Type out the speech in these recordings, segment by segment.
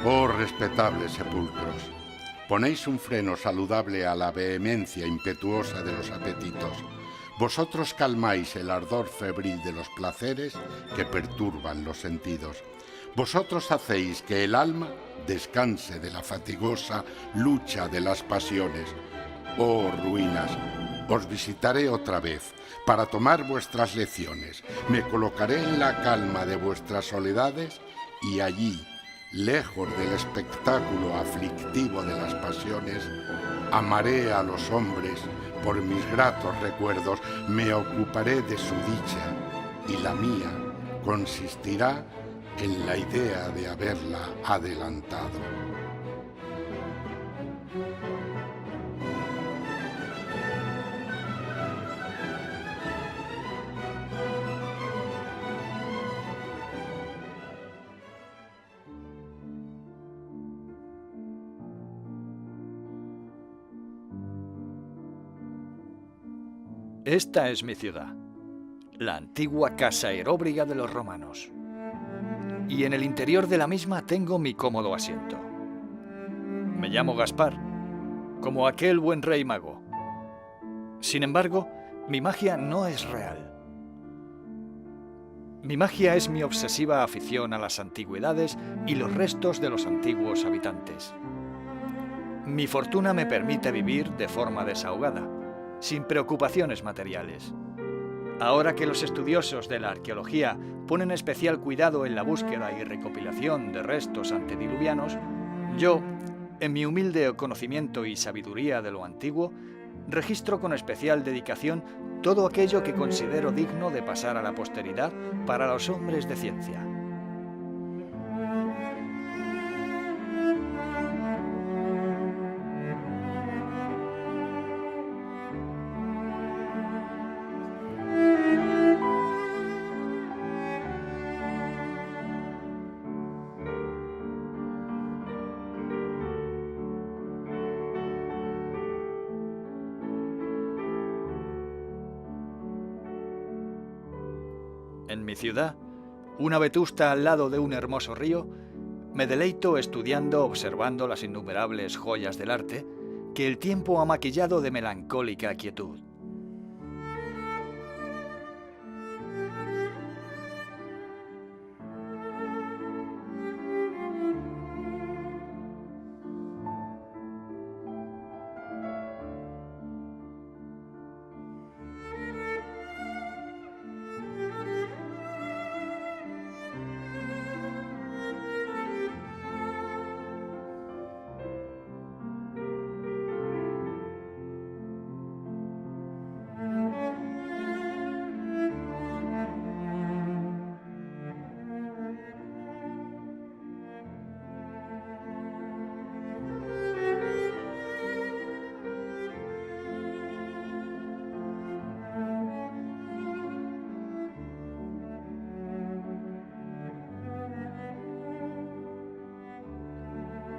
Oh respetables sepulcros, ponéis un freno saludable a la vehemencia impetuosa de los apetitos. Vosotros calmáis el ardor febril de los placeres que perturban los sentidos. Vosotros hacéis que el alma descanse de la fatigosa lucha de las pasiones. Oh ruinas, os visitaré otra vez para tomar vuestras lecciones. Me colocaré en la calma de vuestras soledades y allí, lejos del espectáculo aflictivo de las pasiones, amaré a los hombres por mis gratos recuerdos, me ocuparé de su dicha y la mía consistirá en la idea de haberla adelantado. Esta es mi ciudad, la antigua casa aeróbriga de los romanos. Y en el interior de la misma tengo mi cómodo asiento. Me llamo Gaspar, como aquel buen rey mago. Sin embargo, mi magia no es real. Mi magia es mi obsesiva afición a las antigüedades y los restos de los antiguos habitantes. Mi fortuna me permite vivir de forma desahogada, sin preocupaciones materiales. Ahora que los estudiosos de la arqueología ponen especial cuidado en la búsqueda y recopilación de restos antediluvianos, yo, en mi humilde conocimiento y sabiduría de lo antiguo, registro con especial dedicación todo aquello que considero digno de pasar a la posteridad para los hombres de ciencia. En mi ciudad, una vetusta al lado de un hermoso río, me deleito estudiando, observando las innumerables joyas del arte que el tiempo ha maquillado de melancólica quietud.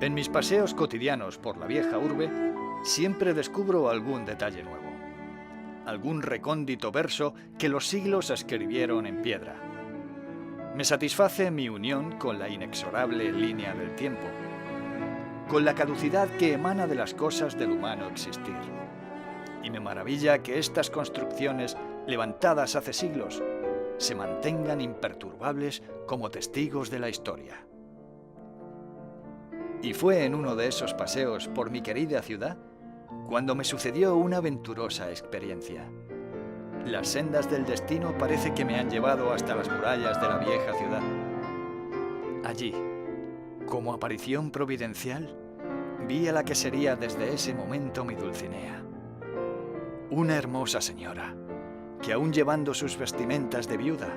En mis paseos cotidianos por la vieja urbe, siempre descubro algún detalle nuevo, algún recóndito verso que los siglos escribieron en piedra. Me satisface mi unión con la inexorable línea del tiempo, con la caducidad que emana de las cosas del humano existir. Y me maravilla que estas construcciones, levantadas hace siglos, se mantengan imperturbables como testigos de la historia. Y fue en uno de esos paseos por mi querida ciudad cuando me sucedió una aventurosa experiencia. Las sendas del destino parece que me han llevado hasta las murallas de la vieja ciudad. Allí, como aparición providencial, vi a la que sería desde ese momento mi Dulcinea. Una hermosa señora, que aún llevando sus vestimentas de viuda,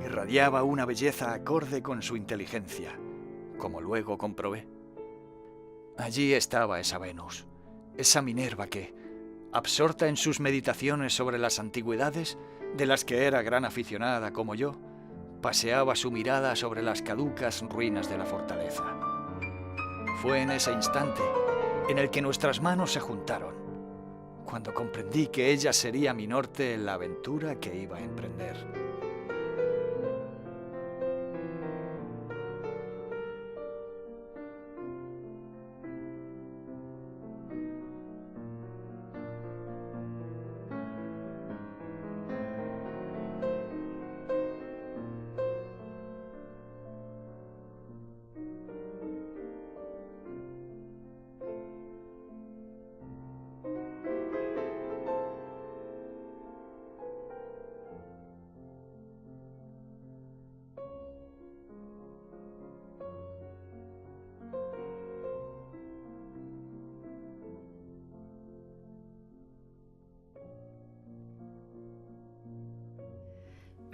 irradiaba una belleza acorde con su inteligencia, como luego comprobé. Allí estaba esa Venus, esa Minerva que, absorta en sus meditaciones sobre las antigüedades, de las que era gran aficionada como yo, paseaba su mirada sobre las caducas ruinas de la fortaleza. Fue en ese instante en el que nuestras manos se juntaron, cuando comprendí que ella sería mi norte en la aventura que iba a emprender.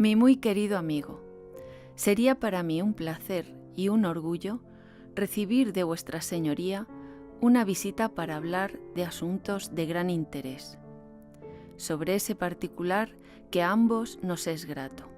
Mi muy querido amigo, sería para mí un placer y un orgullo recibir de vuestra señoría una visita para hablar de asuntos de gran interés, sobre ese particular que a ambos nos es grato.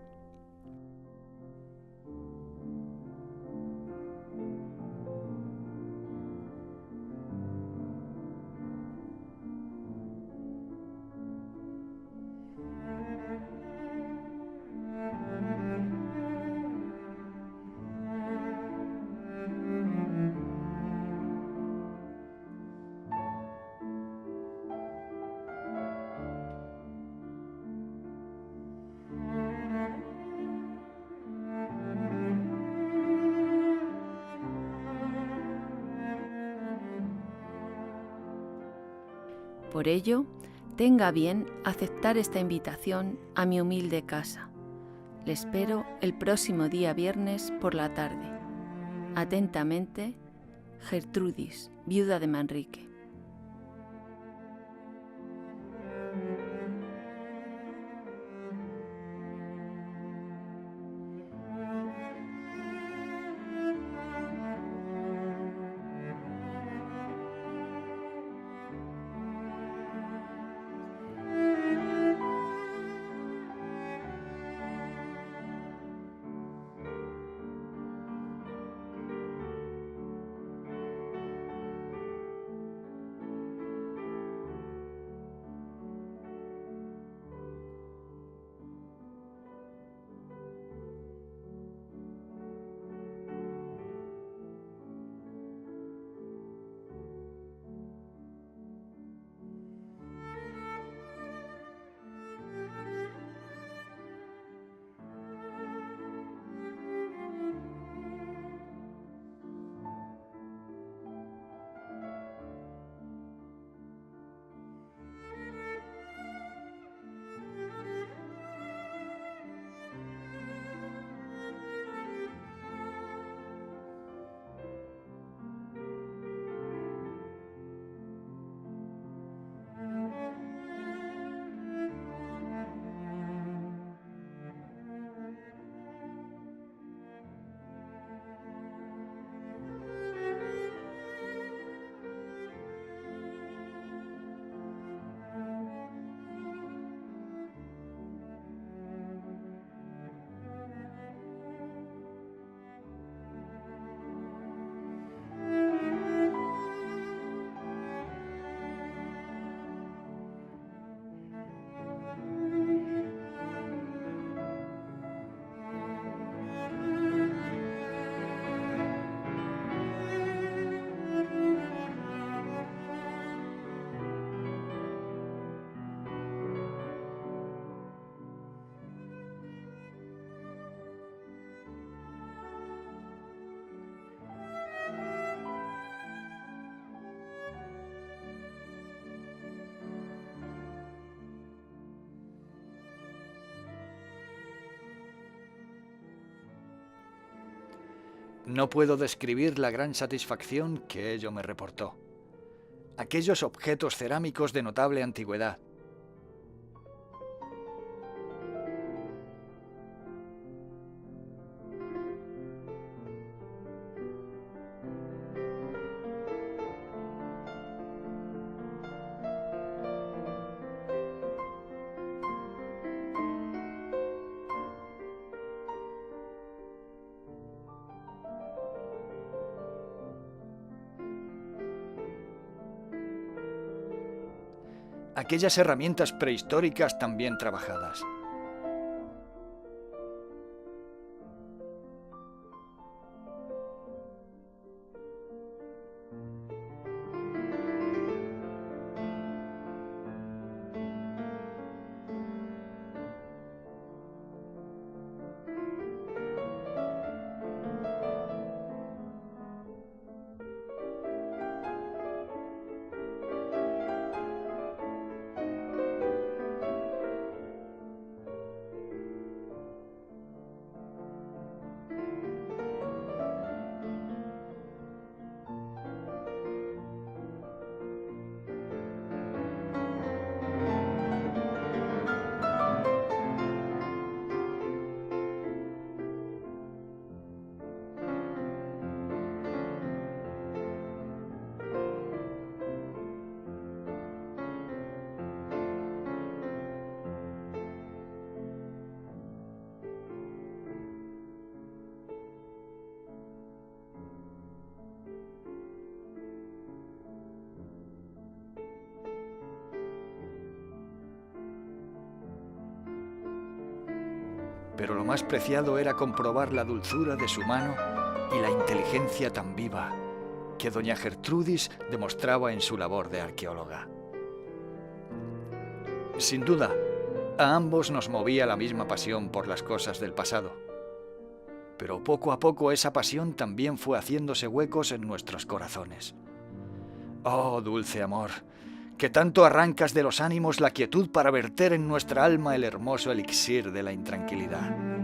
Por ello, tenga bien aceptar esta invitación a mi humilde casa. Le espero el próximo día viernes por la tarde. Atentamente, Gertrudis, viuda de Manrique. No puedo describir la gran satisfacción que ello me reportó. Aquellos objetos cerámicos de notable antigüedad, aquellas herramientas prehistóricas tan bien trabajadas. pero lo más preciado era comprobar la dulzura de su mano y la inteligencia tan viva que doña Gertrudis demostraba en su labor de arqueóloga. Sin duda, a ambos nos movía la misma pasión por las cosas del pasado, pero poco a poco esa pasión también fue haciéndose huecos en nuestros corazones. Oh, dulce amor, que tanto arrancas de los ánimos la quietud para verter en nuestra alma el hermoso elixir de la intranquilidad.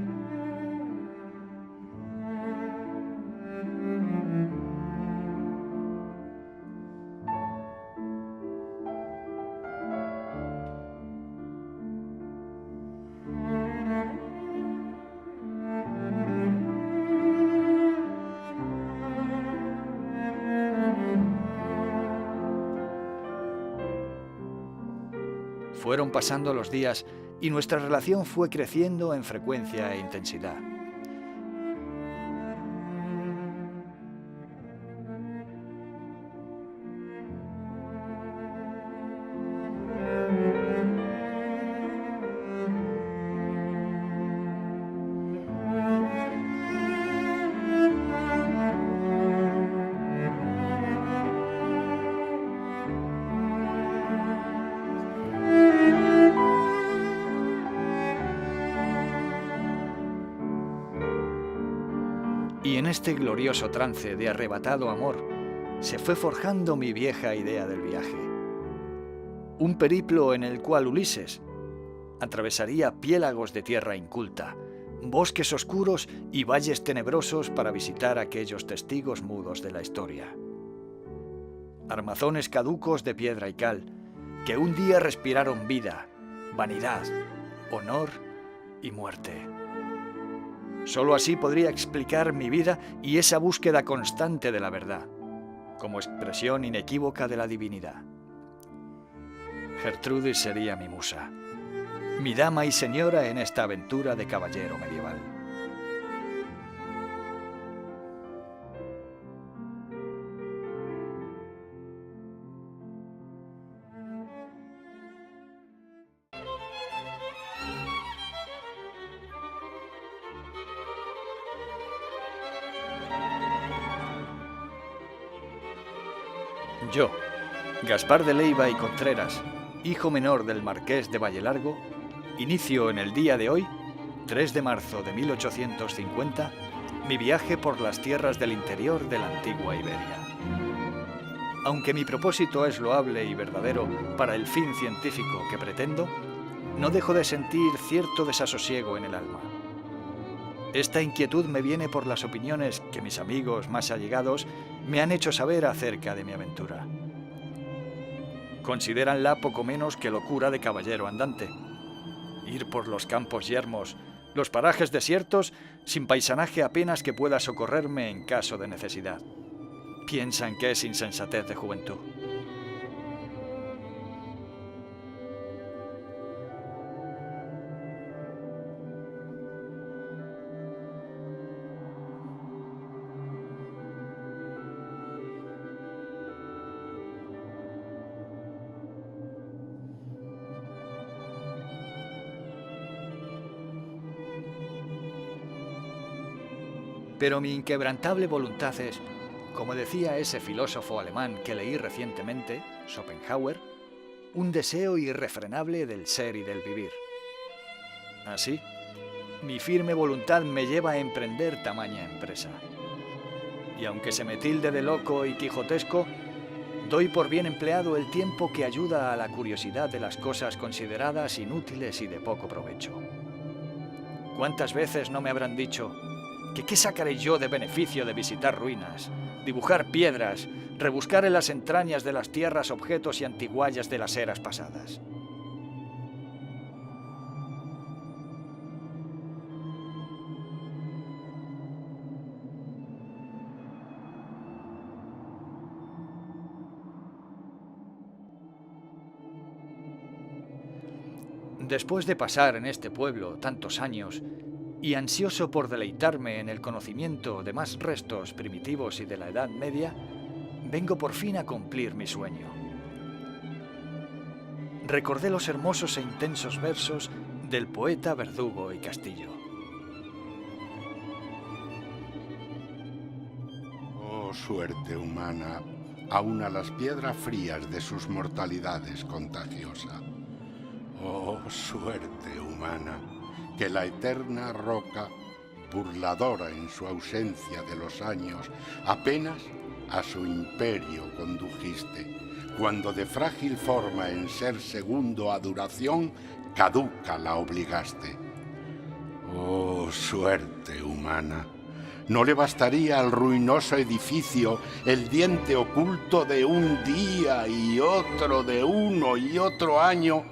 Fueron pasando los días y nuestra relación fue creciendo en frecuencia e intensidad. Y en este glorioso trance de arrebatado amor se fue forjando mi vieja idea del viaje. Un periplo en el cual Ulises atravesaría piélagos de tierra inculta, bosques oscuros y valles tenebrosos para visitar aquellos testigos mudos de la historia. Armazones caducos de piedra y cal, que un día respiraron vida, vanidad, honor y muerte. Solo así podría explicar mi vida y esa búsqueda constante de la verdad, como expresión inequívoca de la divinidad. Gertrudis sería mi musa, mi dama y señora en esta aventura de caballero medieval. Yo, Gaspar de Leiva y Contreras, hijo menor del marqués de Vallelargo, inicio en el día de hoy, 3 de marzo de 1850, mi viaje por las tierras del interior de la antigua Iberia. Aunque mi propósito es loable y verdadero para el fin científico que pretendo, no dejo de sentir cierto desasosiego en el alma. Esta inquietud me viene por las opiniones que mis amigos más allegados me han hecho saber acerca de mi aventura. Considéranla poco menos que locura de caballero andante. Ir por los campos yermos, los parajes desiertos, sin paisanaje apenas que pueda socorrerme en caso de necesidad. Piensan que es insensatez de juventud. Pero mi inquebrantable voluntad es, como decía ese filósofo alemán que leí recientemente, Schopenhauer, un deseo irrefrenable del ser y del vivir. Así, mi firme voluntad me lleva a emprender tamaña empresa. Y aunque se me tilde de loco y quijotesco, doy por bien empleado el tiempo que ayuda a la curiosidad de las cosas consideradas inútiles y de poco provecho. ¿Cuántas veces no me habrán dicho que qué sacaré yo de beneficio de visitar ruinas, dibujar piedras, rebuscar en las entrañas de las tierras objetos y antiguallas de las eras pasadas? Después de pasar en este pueblo tantos años, y ansioso por deleitarme en el conocimiento de más restos primitivos y de la Edad Media, vengo por fin a cumplir mi sueño. Recordé los hermosos e intensos versos del poeta Verdugo y Castillo. Oh, suerte humana, aun a las piedras frías de sus mortalidades contagiosa. Oh, suerte humana, que la eterna roca, burladora en su ausencia de los años, apenas a su imperio condujiste, cuando de frágil forma en ser segundo a duración, caduca la obligaste. Oh, suerte humana, ¿no le bastaría al ruinoso edificio el diente oculto de un día y otro de uno y otro año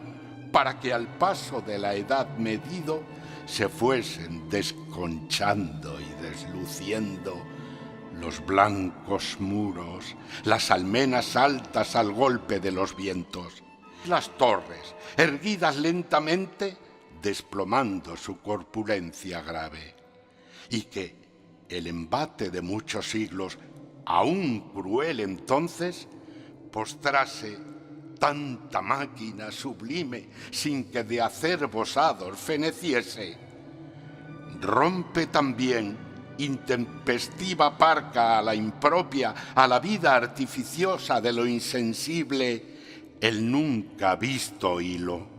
para que al paso de la edad medido se fuesen desconchando y desluciendo los blancos muros, las almenas altas al golpe de los vientos, las torres erguidas lentamente desplomando su corpulencia grave, y que el embate de muchos siglos, aún cruel entonces, postrase tanta máquina sublime sin que de acerbos hados feneciese? Rompe también intempestiva parca a la impropia, a la vida artificiosa de lo insensible, el nunca visto hilo.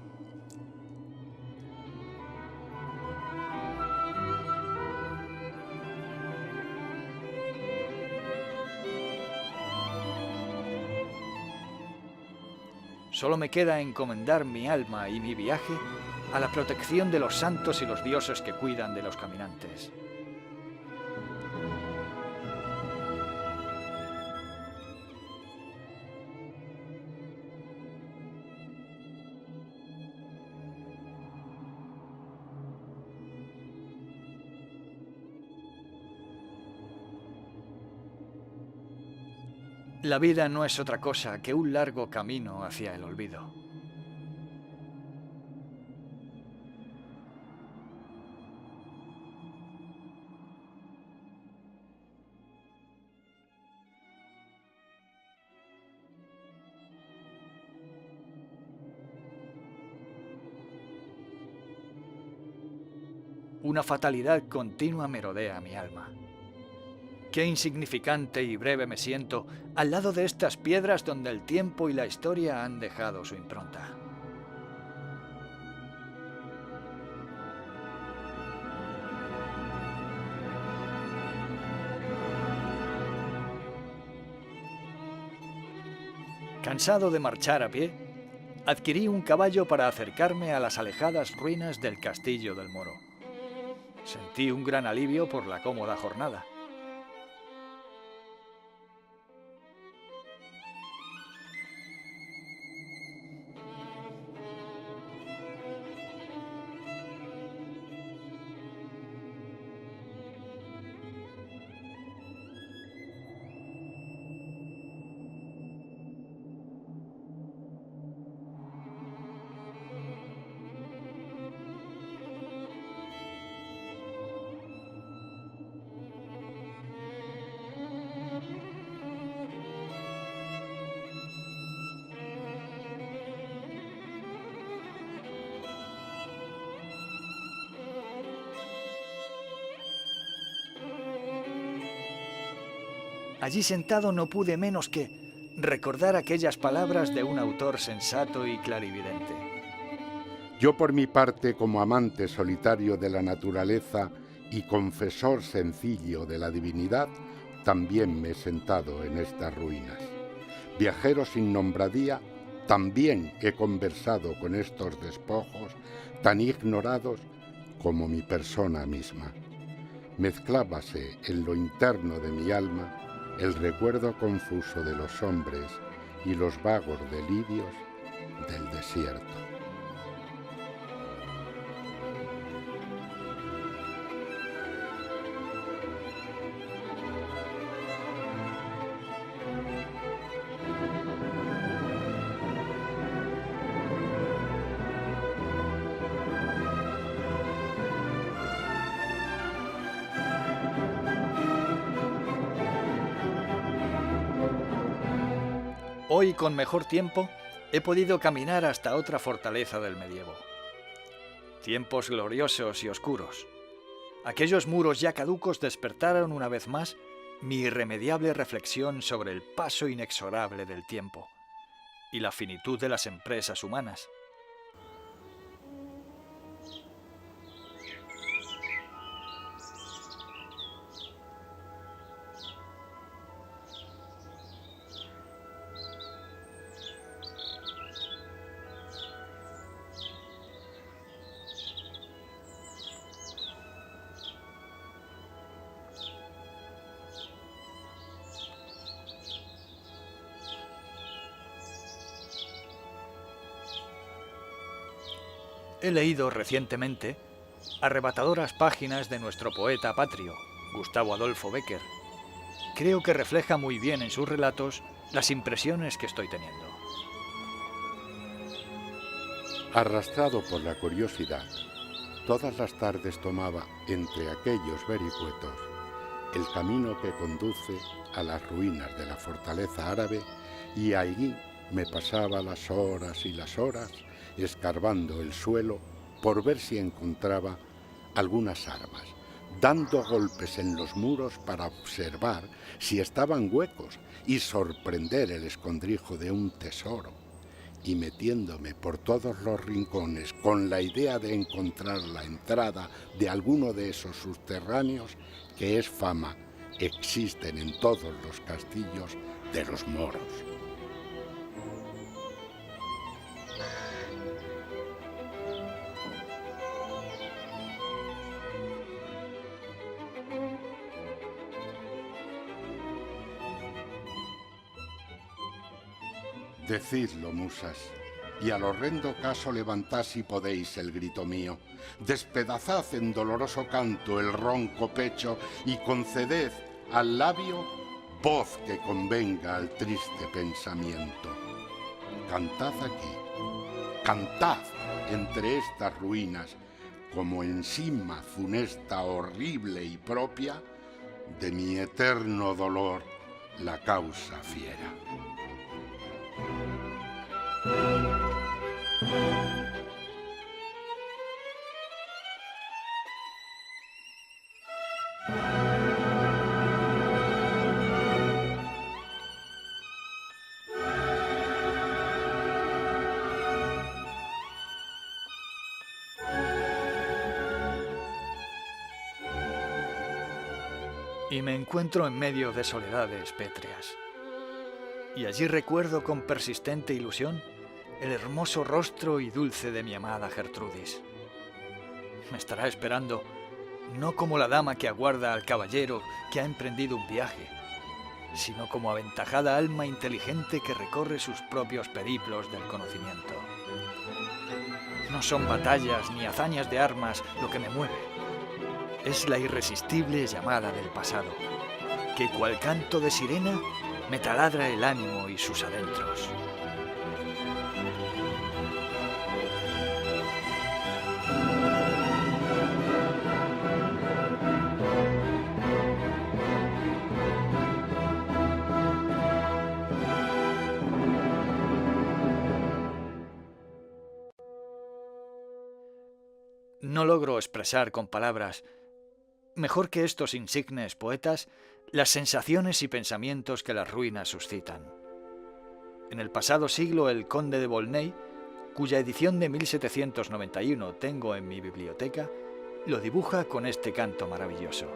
Solo me queda encomendar mi alma y mi viaje a la protección de los santos y los dioses que cuidan de los caminantes. La vida no es otra cosa que un largo camino hacia el olvido. Una fatalidad continua merodea mi alma. Qué insignificante y breve me siento al lado de estas piedras donde el tiempo y la historia han dejado su impronta. Cansado de marchar a pie, adquirí un caballo para acercarme a las alejadas ruinas del Castillo del Moro. Sentí un gran alivio por la cómoda jornada. Allí sentado no pude menos que recordar aquellas palabras de un autor sensato y clarividente. Yo por mi parte, como amante solitario de la naturaleza y confesor sencillo de la divinidad, también me he sentado en estas ruinas. Viajero sin nombradía, también he conversado con estos despojos tan ignorados como mi persona misma. Mezclábase en lo interno de mi alma el recuerdo confuso de los hombres y los vagos delirios del desierto. Hoy, con mejor tiempo, he podido caminar hasta otra fortaleza del medievo. Tiempos gloriosos y oscuros. Aquellos muros ya caducos despertaron una vez más mi irremediable reflexión sobre el paso inexorable del tiempo y la finitud de las empresas humanas. He leído recientemente arrebatadoras páginas de nuestro poeta patrio, Gustavo Adolfo Bécquer. Creo que refleja muy bien en sus relatos las impresiones que estoy teniendo. Arrastrado por la curiosidad, todas las tardes tomaba entre aquellos vericuetos el camino que conduce a las ruinas de la fortaleza árabe, y allí me pasaba las horas y las horas escarbando el suelo por ver si encontraba algunas armas, dando golpes en los muros para observar si estaban huecos y sorprender el escondrijo de un tesoro, y metiéndome por todos los rincones con la idea de encontrar la entrada de alguno de esos subterráneos que es fama existen en todos los castillos de los moros. Decidlo, musas, y al horrendo caso levantad si podéis el grito mío, despedazad en doloroso canto el ronco pecho y conceded al labio voz que convenga al triste pensamiento. Cantad aquí, cantad entre estas ruinas, como encima funesta, horrible y propia de mi eterno dolor, la causa fiera. Y me encuentro en medio de soledades pétreas. Y allí recuerdo con persistente ilusión el hermoso rostro y dulce de mi amada Gertrudis. Me estará esperando, no como la dama que aguarda al caballero que ha emprendido un viaje, sino como aventajada alma inteligente que recorre sus propios periplos del conocimiento. No son batallas ni hazañas de armas lo que me mueve. Es la irresistible llamada del pasado, que cual canto de sirena me taladra el ánimo y sus adentros. No logro expresar con palabras, mejor que estos insignes poetas, las sensaciones y pensamientos que las ruinas suscitan. En el pasado siglo, el conde de Volney, cuya edición de 1791 tengo en mi biblioteca, lo dibuja con este canto maravilloso.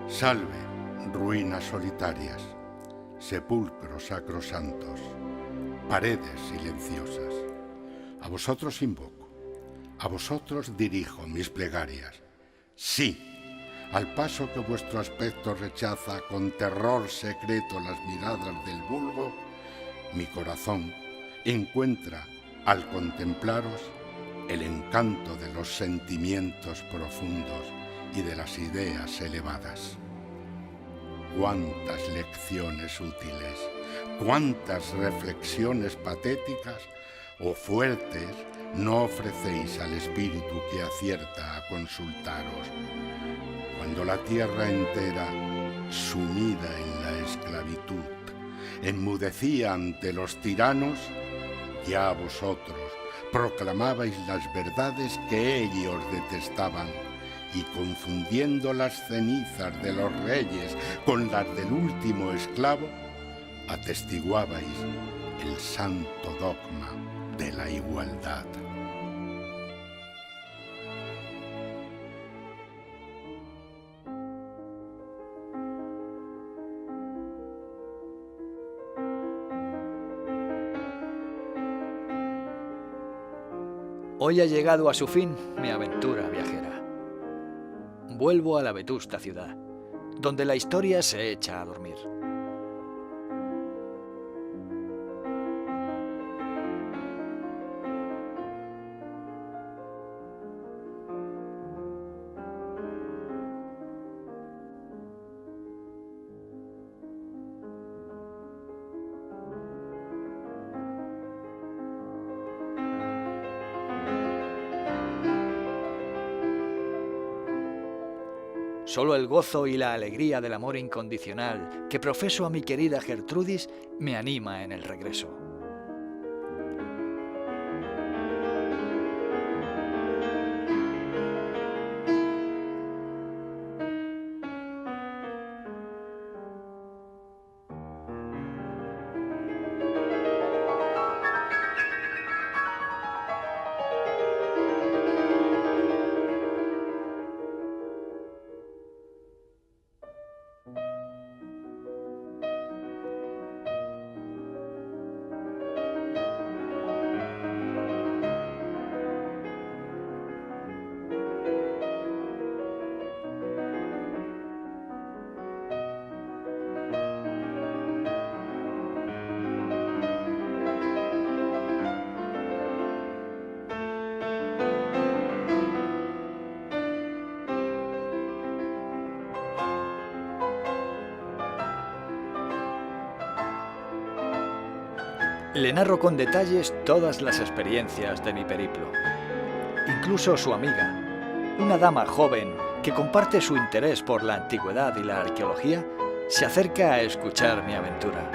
Salve, ruinas solitarias, sepulcros sacrosantos, paredes silenciosas. A vosotros invoco, a vosotros dirijo mis plegarias. Sí, al paso que vuestro aspecto rechaza con terror secreto las miradas del vulgo, mi corazón encuentra al contemplaros el encanto de los sentimientos profundos y de las ideas elevadas. Cuántas lecciones útiles, cuántas reflexiones patéticas o fuertes no ofrecéis al espíritu que acierta a consultaros, cuando la tierra entera, sumida en la esclavitud, enmudecía ante los tiranos, ya vosotros, proclamabais las verdades que ellos detestaban, y confundiendo las cenizas de los reyes con las del último esclavo, atestiguabais el santo dogma de la igualdad. Hoy ha llegado a su fin mi aventura viajera. Vuelvo a la vetusta ciudad, donde la historia se echa a dormir. Solo el gozo y la alegría del amor incondicional que profeso a mi querida Gertrudis me anima en el regreso. Le narro con detalles todas las experiencias de mi periplo. Incluso su amiga, una dama joven que comparte su interés por la antigüedad y la arqueología, se acerca a escuchar mi aventura.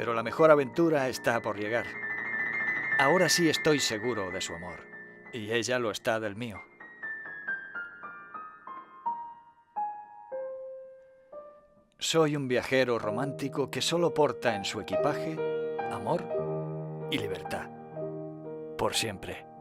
Pero la mejor aventura está por llegar. Ahora sí estoy seguro de su amor, y ella lo está del mío. Soy un viajero romántico que solo porta en su equipaje amor y libertad. Por siempre.